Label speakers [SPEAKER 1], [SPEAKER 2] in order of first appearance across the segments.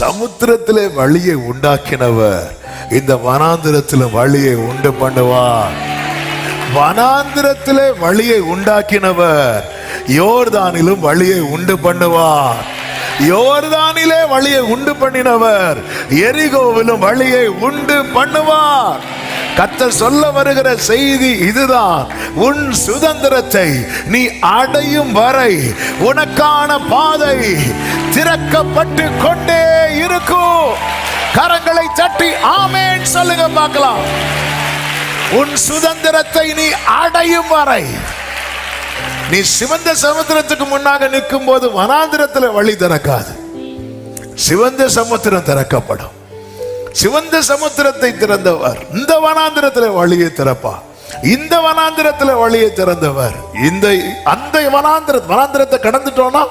[SPEAKER 1] சமுத்திரத்திலே வழியை உண்டாக்கினவர் இந்த வனாந்திரத்திலும் வழியை உண்டு பண்ணுவார். வனாந்திரத்திலே வழியை உண்டாக்கினவர் யோர்தானிலும் வழியை உண்டு பண்ணுவார். யோர்தானிலே வழியை உண்டு பண்ணினவர் எரிகோவிலும் வழியை உண்டு பண்ணுவார். கர்த்தர் சொல்ல வருகிற செய்தி இதுதான். உன் சுதந்திரத்தை நீ அடையும் வரை உனக்கான பாதை திறக்கப்பட்டு கொண்டே இருக்கும். கரங்களை தட்டி ஆமென் சொல்லுங்க பார்க்கலாம். உன் சுதந்திரத்தை நீ அடையும் வரை. நீ சிவந்த சமுத்திரத்துக்கு முன்னாக நிற்கும் போது வனாந்திரத்தில் வழி திறக்காது. சிவந்த சமுத்திரம் திறக்கப்படும். சிவந்த சமுத்திரத்தை திறந்தவர் இந்த வனாந்திரத்தில் வழியை திறப்பா. இந்த வனாந்திரத்தில் வழியை திறந்தவர் அந்த வனாந்திரத்தை கடந்துட்டோம்னா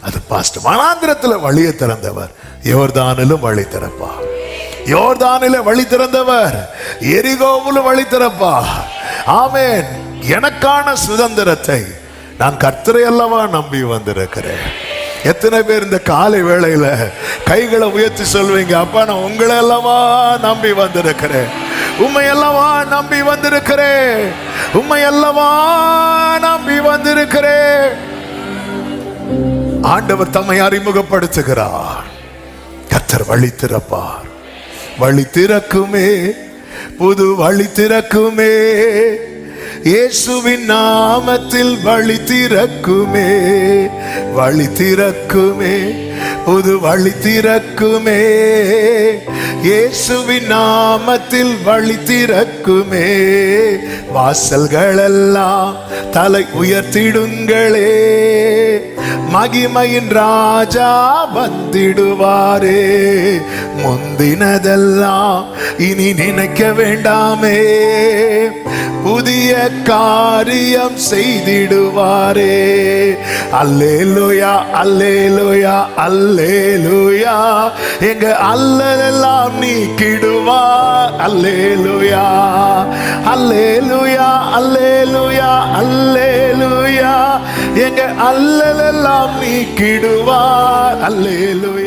[SPEAKER 1] அது பாஸ்ட். வனாந்திரத்தில் வழியை திறந்தவர் யோர்தானிலும் வழி திறப்பா. யோர்தானிலே வழி திறந்தவர் எரிகோவிலும் வழி திறப்பா. ஆமென். எனக்கான சுதந்திரத்தை நான் கர்த்தரை அல்லவா நம்பி வந்திருக்கிறேன். எத்தனை பேர் இந்த காலை வேளையில கைகளை உயர்த்தி சொல்வீங்க, அப்பா நான் உங்களை அல்லவா நம்பி வந்திருக்கிறேன், உம்மை அல்லவா நம்பி வந்திருக்கிறேன், உம்மை அல்லவா நம்பி வந்திருக்கிறேன். ஆண்டவர் தம்மை அறிமுகப்படுத்துகிறார். கர்த்தர் வழி திறப்பார். வழி திறக்குமே, புது வழி திறக்குமே, இயேசுவின் நாமத்தில் வழி திறக்குமே, வழி திறக்குமே, புது வழி திறக்குமே, இயேசுவின் நாமத்தில் வழி திறக்குமே. வாசல்கள் எல்லாம் தலை உயர்த்திடுங்களே, மகிமையின் ராஜா வந்திடுவாரே. முந்தினதெல்லாம் இனி நினைக்க வேண்டாமே, புதிய காரியம் செய்திடுவாரே. அல்லேலூயா அல்லேலூயா அல்லேலூயா, எங்க அல்லலெல்லாம் நீக்கிடுவார். அல்லேலூயா அல்லேலூயா அல்லேலூயா அல்லேலூயா, எங்க அல்லலெல்லாம் நீக்கிடுவார். அல்லேலூயா.